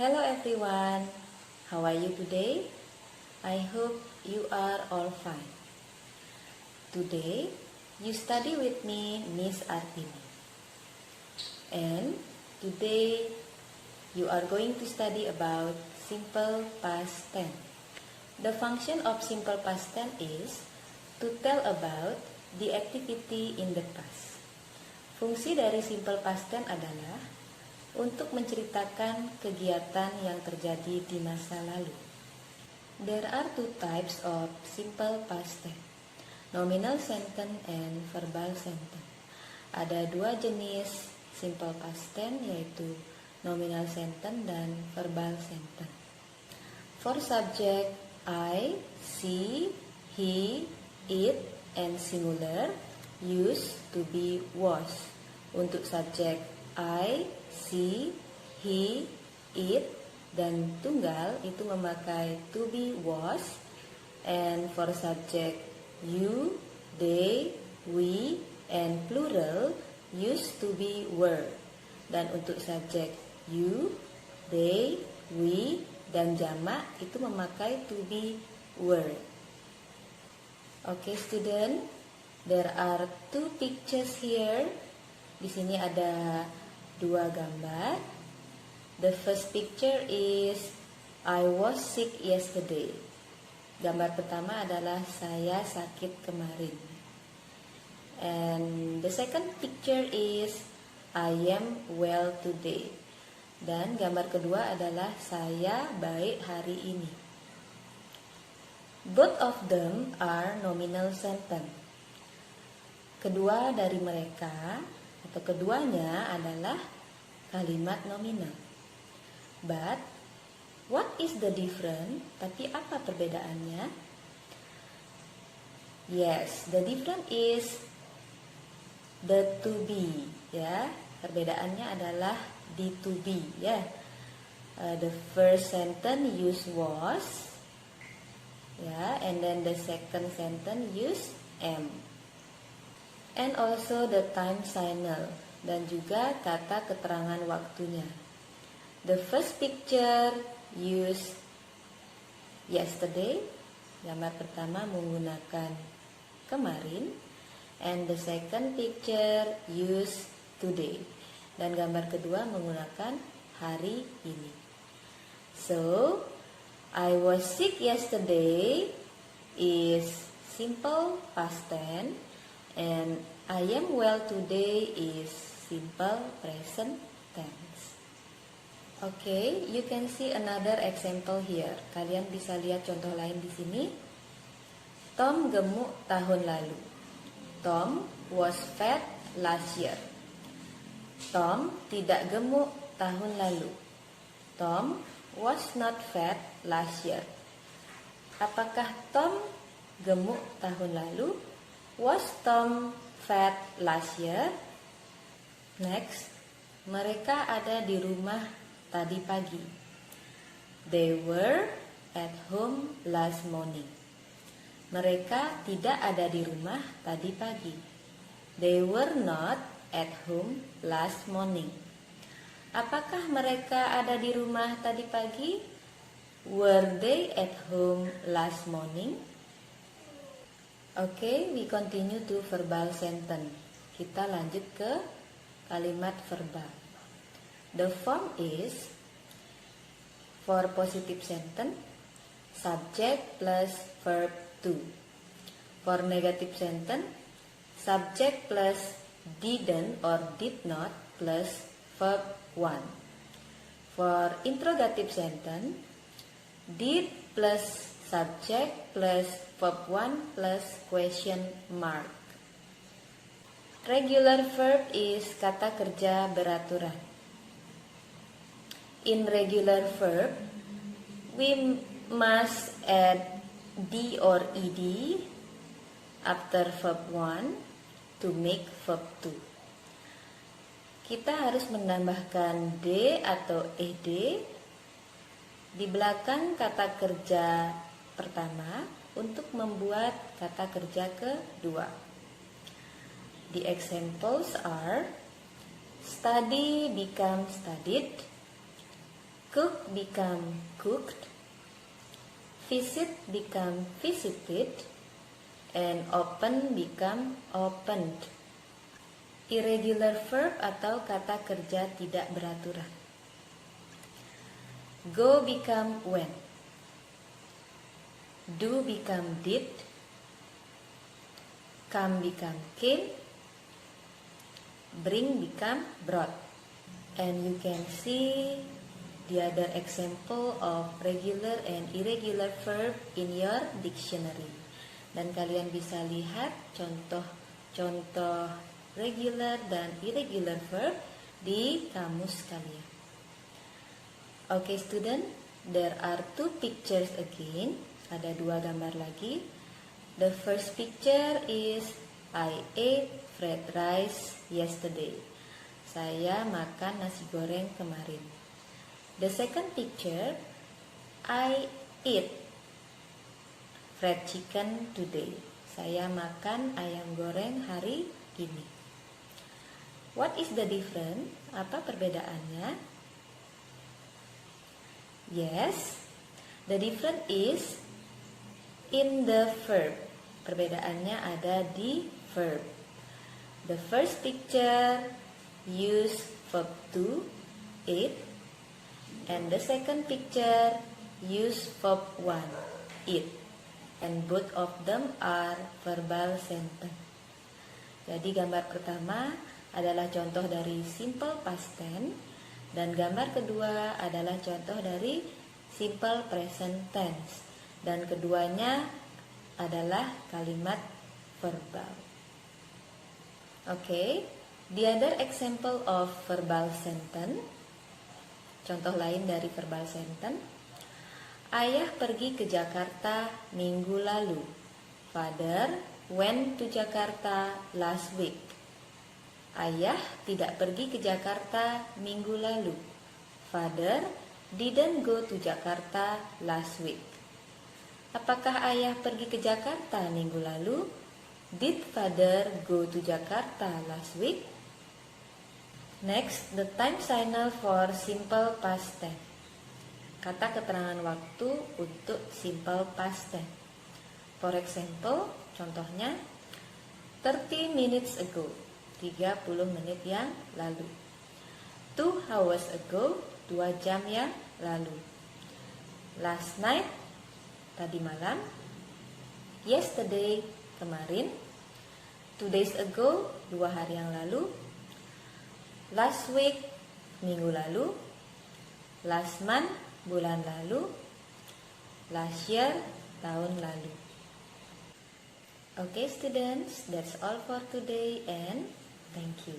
Hello everyone, how are you today? I hope you are all fine. Today, you study with me, Miss Artini. And today, you are going to study about simple past tense. The function of simple past tense is to tell about the activity in the past. Fungsi dari simple past tense adalah untuk menceritakan kegiatan yang terjadi di masa lalu. There are two types of simple past tense, nominal sentence and verbal sentence. Ada dua jenis simple past tense, yaitu nominal sentence dan verbal sentence. For subject I, she, he, it, and singular, use to be was. Untuk subjek I, she, he, it, dan tunggal itu memakai to be was. And for subject you, they, we, and plural used to be were. Dan untuk subjek you, they, we, dan jamak itu memakai to be were. Okay student, there are two pictures here. Di sini ada dua gambar. The first picture is I was sick yesterday. Gambar pertama adalah saya sakit kemarin. And the second picture is I am well today. Dan gambar kedua adalah saya baik hari ini. Both of them are nominal sentence. Kedua dari mereka atau keduanya adalah kalimat nominal. But what is the difference? Tapi apa perbedaannya? Yes, the difference is the to be, ya. Perbedaannya adalah the to be, ya. The first sentence use was, ya, and then the second sentence use am. And also the time signal, dan juga kata keterangan waktunya. The first picture use yesterday, gambar pertama menggunakan kemarin, and the second picture use today, dan gambar kedua menggunakan hari ini. So, I was sick yesterday is simple past tense, and I am well today is simple present tense. Okay, you can see another example here. Kalian bisa lihat contoh lain di sini. Tom gemuk tahun lalu. Tom was fat last year. Tom tidak gemuk tahun lalu. Tom was not fat last year. Apakah Tom gemuk tahun lalu? Was Tom fat last year? Next, mereka ada di rumah tadi pagi. They were at home last morning. Mereka tidak ada di rumah tadi pagi. They were not at home last morning. Apakah mereka ada di rumah tadi pagi? Were they at home last morning? Okay, we continue to verbal sentence. Kita lanjut ke kalimat verbal. The form is for positive sentence, subject plus verb to. For negative sentence, subject plus didn't or did not plus verb 1. For interrogative sentence, did plus subject plus verb 1 plus question mark. Regular verb is kata kerja beraturan. In regular verb, we must add d or ed after verb 1 to make verb 2. Kita harus menambahkan d atau ed di belakang kata kerja pertama untuk membuat kata kerja kedua. The examples are study become studied, Cook become cooked. Visit become visited. And open become opened. Irregular verb atau kata kerja tidak beraturan. Go become went. Do become did. Come become came. Bring become brought. And you can see the other example of regular and irregular verb in your dictionary. Dan kalian bisa lihat contoh-contoh regular dan irregular verb di kamus kalian. Okay, student, there are 2 pictures again. Ada 2 gambar lagi. The first picture is I ate fried rice yesterday. Saya makan nasi goreng kemarin. The second picture, I eat fried chicken today. Saya makan ayam goreng hari ini. What is the difference? Apa perbedaannya? Yes, the difference is in the verb. Perbedaannya ada di verb. The first picture use verb to, eat. And the second picture use verb 1, eat. And both of them are verbal sentence. Jadi gambar pertama adalah contoh dari simple past tense dan gambar kedua adalah contoh dari simple present tense dan keduanya adalah kalimat verbal. Okay, the other example of verbal sentence. Contoh lain dari verbal sentence. Ayah pergi ke Jakarta minggu lalu. Father went to Jakarta last week. Ayah tidak pergi ke Jakarta minggu lalu. Father didn't go to Jakarta last week. Apakah ayah pergi ke Jakarta minggu lalu? Did father go to Jakarta last week? Next, the time signal for simple past tense. Kata keterangan waktu untuk simple past tense. For example, contohnya 30 minutes ago, 30 menit yang lalu. 2 hours ago, 2 jam yang lalu. Last night, tadi malam. Yesterday, kemarin. 2 days ago, 2 hari yang lalu. Last week, minggu lalu. Last month, bulan lalu. Last year, tahun lalu. Okay, students, that's all for today and thank you.